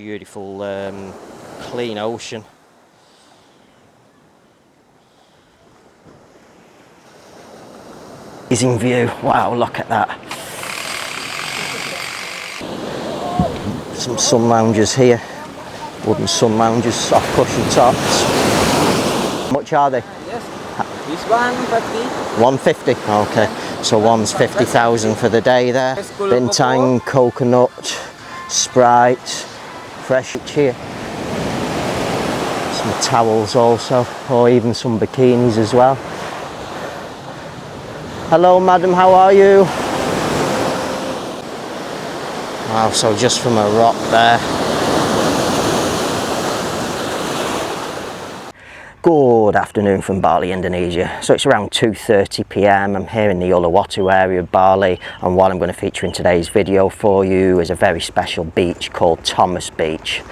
Beautiful clean ocean. Amazing view. Wow, look at that. Some sun loungers here. Wooden sun loungers, soft cushion tops. How much are they? Yes. This 150. 150. Okay. So one's 50,000 for the day there. Bintang, coconut, Sprite, fresh here. Some towels also, or even some bikinis as well. Hello madam, how are you? Wow, so just from a rock there. Good afternoon from Bali, Indonesia. So it's around 2:30 p.m. I'm here in the Uluwatu area of Bali, and what I'm going to feature in today's video for you is a very special beach called Thomas Beach.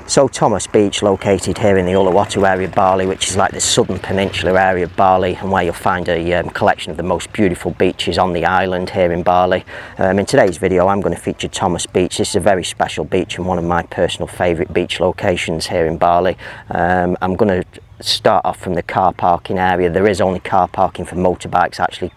So Thomas Beach, located here in the Uluwatu area of Bali, which is like the southern peninsula area of Bali, and where you'll find a collection of the most beautiful beaches on the island here in Bali. In today's video I'm going to feature Thomas Beach. This is a very special beach and one of my personal favourite beach locations here in Bali. I'm going to start off from the car parking area. There is only car parking for motorbikes actually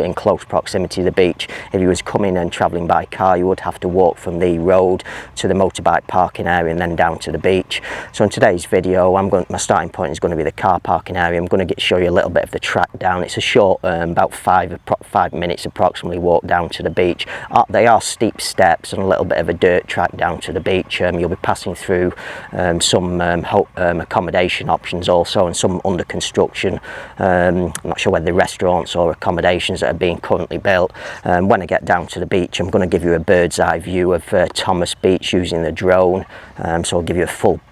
in close proximity to the beach. If you was coming and travelling by car, you would have to walk from the road to the motorbike parking area and then down to the beach. So in today's video my starting point is going to be the car parking area. I'm going to show you a little bit of the track down. It's a short about 5 minutes approximately walk down to the beach. They are steep steps and a little bit of a dirt track down to the beach. You'll be passing through some accommodation options also, and some under construction. I'm not sure whether they're restaurants or accommodations that are being currently built. When I get down to the beach, I'm going to give you a bird's eye view of Thomas Beach using the drone. So I'll give you a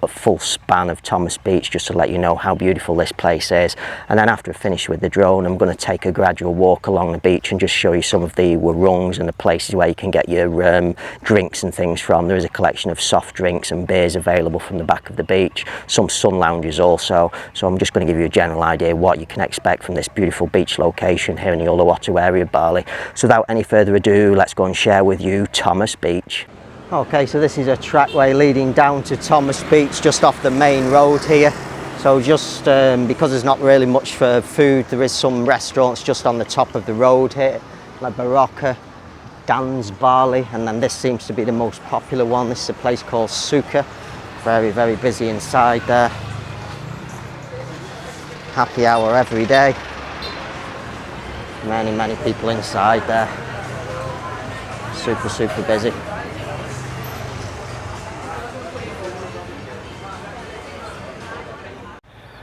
full span of Thomas Beach just to let you know how beautiful this place is. And then after I finish with the drone, I'm going to take a gradual walk along the beach and just show you some of the warungs and the places where you can get your drinks and things from. There is a collection of soft drinks and beers available from the back of the beach, some sun lounges also. So I'm just going to give you a general idea of what you can expect from this beautiful beach location here in the Uluwatu area of Bali. So without any further ado, let's go and share with you Thomas Beach. Okay, so this is a trackway leading down to Thomas Beach just off the main road here. So just because there's not really much for food, there is some restaurants just on the top of the road here, like Baraka, Dan's Bali, and then this seems to be the most popular one. This is a place called Suka. Very, very busy inside there. Happy hour every day. Many people inside there. Super busy.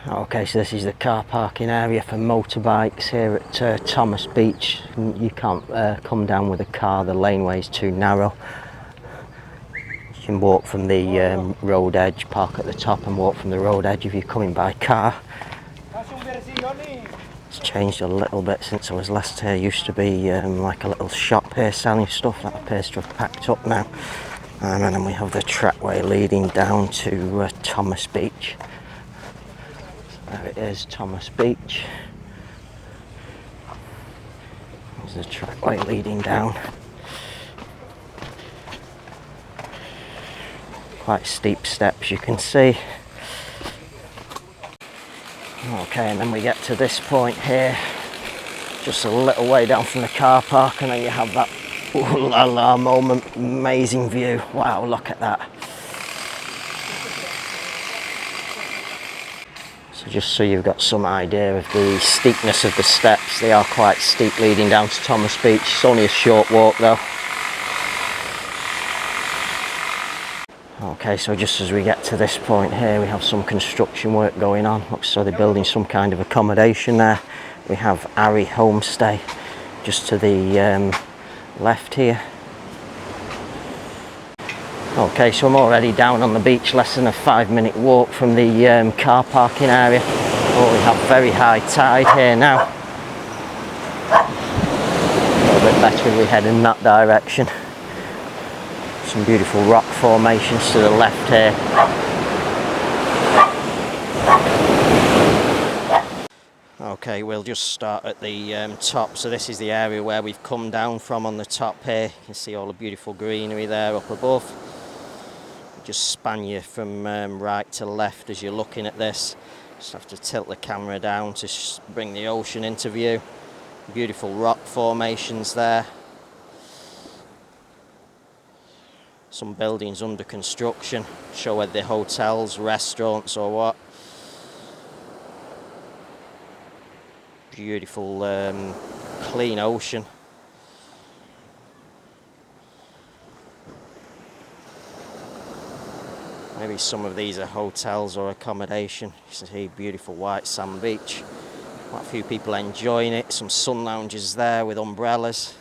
Okay, so this is the car parking area for motorbikes here at Thomas Beach. You can't come down with a car, the laneway is too narrow. You can walk from the road edge, park at the top and walk from the road edge if you're coming by car. It's changed a little bit since I was last here. Used to be like a little shop here selling stuff. That appears to have packed up now. And then we have the trackway leading down to Thomas Beach. There it is, Thomas Beach. There's the trackway leading down. Quite steep steps, you can see. Okay, and then we get to this point here, just a little way down from the car park, and then you have that ooh la la moment, amazing view. Wow, look at that. So just so you've got some idea of the steepness of the steps, they are quite steep leading down to Thomas Beach. It's only a short walk though. Okay, so just as we get to this point here, we have some construction work going on. Looks so they're building some kind of accommodation there. We have Ari Homestay just to the left here. Okay, so I'm already down on the beach, less than a 5-minute walk from the car parking area. Oh, we have very high tide here now. A little bit better if we head in that direction. Some beautiful rock formations to the left here. Okay, we'll just start at the top. So this is the area where we've come down from on the top here. You can see all the beautiful greenery there up above. just span you from right to left as you're looking at this. Just have to tilt the camera down to bring the ocean into view. Beautiful rock formations there. Some buildings under construction. Show whether they're hotels, restaurants or what. Beautiful clean ocean. Maybe some of these are hotels or accommodation. You can see beautiful white sand beach. Quite a few people enjoying it. Some sun lounges there with umbrellas.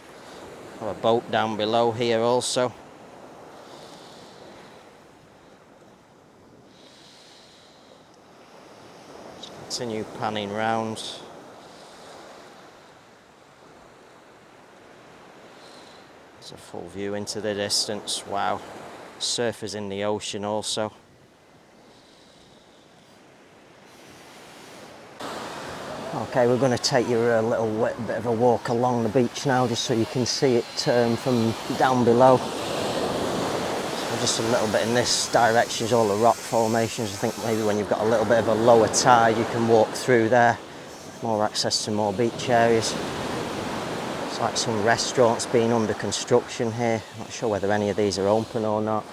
Have a boat down below here also. Continue panning round. It's a full view into the distance. Wow. Surfers in the ocean also. Okay, we're going to take you a little bit of a walk along the beach now, just so you can see it from down below. So just a little bit in this direction is all the rock formations. I think maybe when you've got a little bit of a lower tide, you can walk through there. More access to more beach areas. It's like some restaurants being under construction here. Not sure whether any of these are open or not.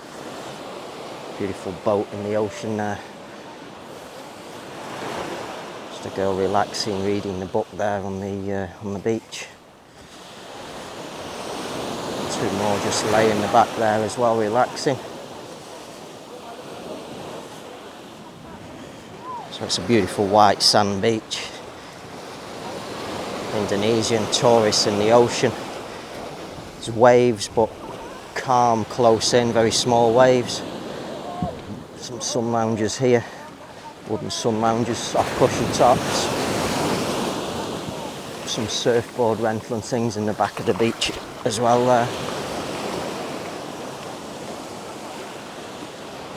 Beautiful boat in the ocean there. Just a girl relaxing, reading the book there on the beach. Two more just lay in the back there as well, relaxing. So it's a beautiful white sand beach. Indonesian tourists in the ocean. There's waves, but calm, close in, very small waves. Some sun lounges here, wooden sun lounges, soft cushion tops. Some surfboard rental and things in the back of the beach as well there.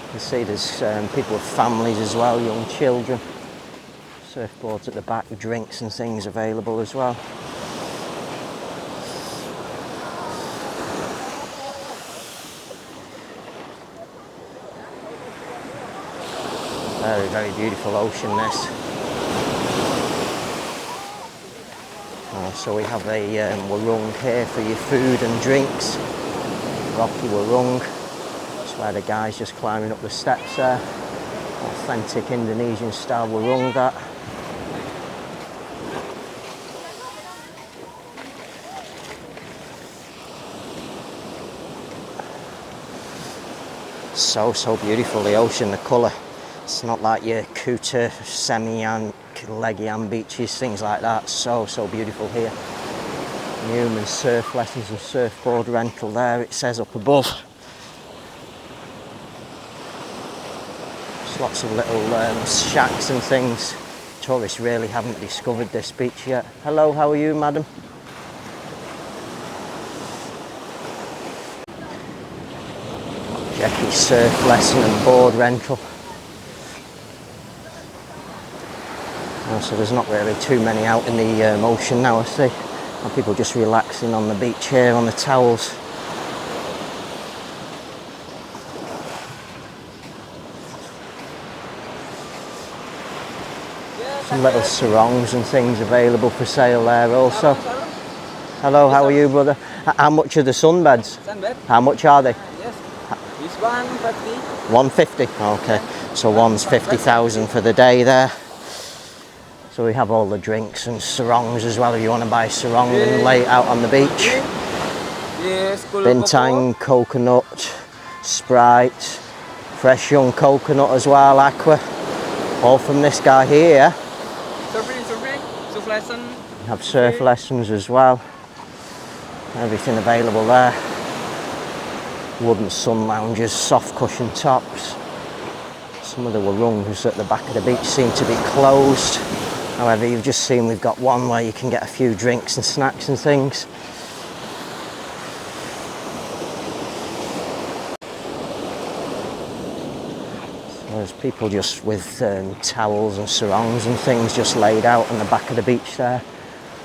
You can see there's people with families as well, young children. Surfboards at the back with drinks and things available as well. Very, very beautiful ocean this. So we have a warung here for your food and drinks. Rocky warung. That's where the guy's just climbing up the steps there. Authentic Indonesian style warung that. So beautiful, the ocean, the colour. It's not like your Kuta, Semian, Legian beaches, things like that. So beautiful here. Newman surf lessons and surfboard rental there, it says up above. Just lots of little shacks and things. Tourists really haven't discovered this beach yet. Hello, how are you, madam? Jackie surf lesson and board rental. So there's not really too many out in the ocean now, I see. And people just relaxing on the beach here on the towels. Some little sarongs and things available for sale there also. Hello, how are you, brother? How much are the sunbeds? Sunbed? How much are they? Yes. This one 50. 150? Okay. So one's 50,000 for the day there. So we have all the drinks and sarongs as well if you want to buy a sarong and lay it out on the beach. Yes, Bintang, coconut, Sprite, fresh young coconut as well, aqua. All from this guy here. Surf lesson. We have surf lessons as well. Everything available there. Wooden sun lounges, soft cushion tops. Some of the warungs at the back of the beach seem to be closed. However, you've just seen we've got one where you can get a few drinks and snacks and things. So there's people just with towels and sarongs and things just laid out on the back of the beach there.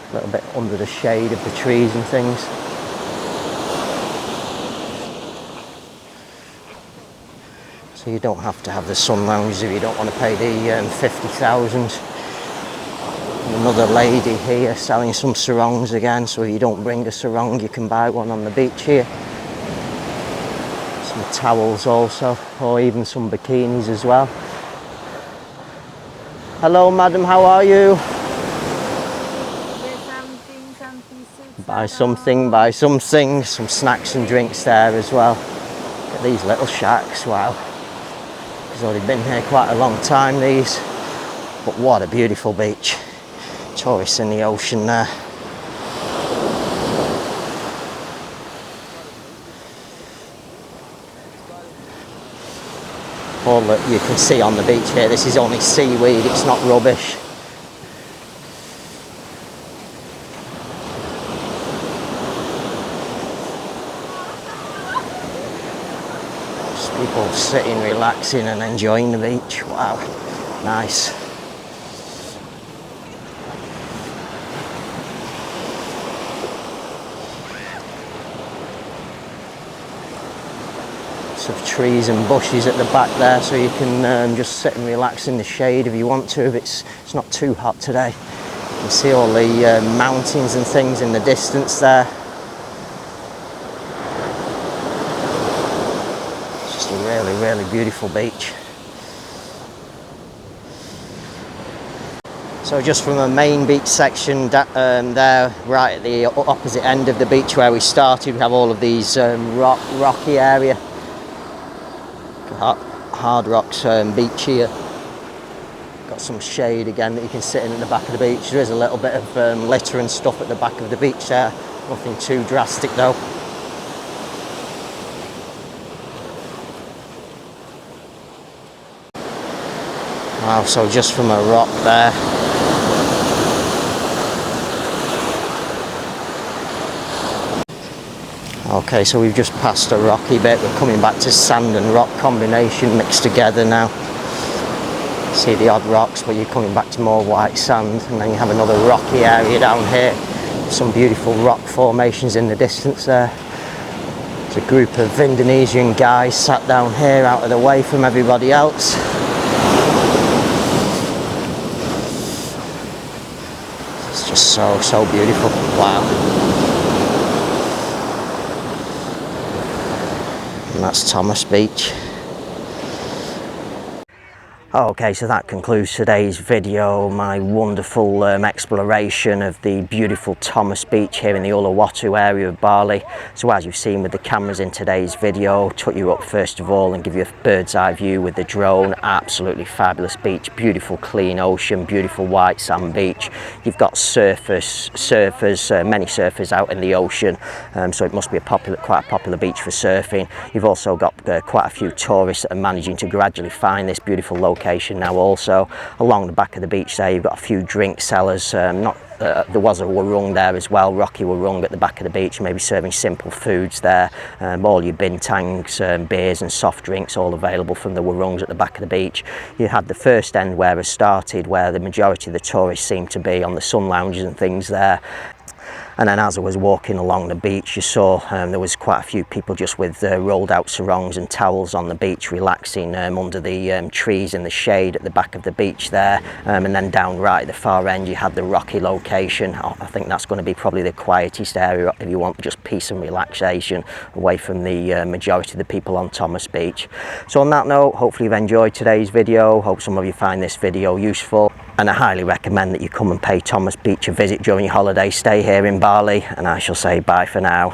A little bit under the shade of the trees and things. So you don't have to have the sun lounges if you don't want to pay the 50,000. Another lady here selling some sarongs again, so if you don't bring a sarong you can buy one on the beach here. Some towels also, or even some bikinis as well. Hello madam, how are you? Buy something, some snacks and drinks there as well. Look at these little shacks, wow. It's already been here quite a long time, these. But what a beautiful beach. Tourists in the ocean there. All that you can see on the beach here, this is only seaweed, it's not rubbish. Just people sitting, relaxing and enjoying the beach. Wow, nice. Of trees and bushes at the back there, so you can just sit and relax in the shade if you want to, if it's not too hot today. You can see all the mountains and things in the distance there. It's just a really, really beautiful beach. So just from the main beach section there, right at the opposite end of the beach where we started, we have all of these rocky area. Hard rocks beach here. Got some shade again that you can sit in at the back of the beach. There is a little bit of litter and stuff at the back of the beach there. Nothing too drastic though. Wow, so just from a rock there. Okay, so we've just passed a rocky bit, we're coming back to sand and rock combination mixed together now. See the odd rocks, but you're coming back to more white sand, and then you have another rocky area down here. Some beautiful rock formations in the distance there. There's a group of Indonesian guys sat down here out of the way from everybody else. It's just so beautiful, wow. And that's Thomas Beach. Okay, so that concludes today's video, my wonderful exploration of the beautiful Thomas Beach here in the Uluwatu area of Bali. So as you've seen with the cameras in today's video, took you up first of all and give you a bird's eye view with the drone. Absolutely fabulous beach, beautiful clean ocean, beautiful white sand beach. You've got surfers, many surfers out in the ocean, so it must be quite a popular beach for surfing. You've also got quite a few tourists that are managing to gradually find this beautiful location now also. Along the back of the beach there you've got a few drink sellers, there was a warung there as well, rocky warung at the back of the beach, maybe serving simple foods there. All your bintangs, beers and soft drinks all available from the warungs at the back of the beach. You had the first end where I started, where the majority of the tourists seemed to be on the sun lounges and things there. And then as I was walking along the beach, you saw there was quite a few people just with rolled out sarongs and towels on the beach, relaxing under the trees in the shade at the back of the beach there. And then down right at the far end, you had the rocky location. I think that's going to be probably the quietest area if you want just peace and relaxation away from the majority of the people on Thomas Beach. So on that note, hopefully you've enjoyed today's video. Hope some of you find this video useful. And I highly recommend that you come and pay Thomas Beach a visit during your holiday stay here in Bali, and I shall say bye for now.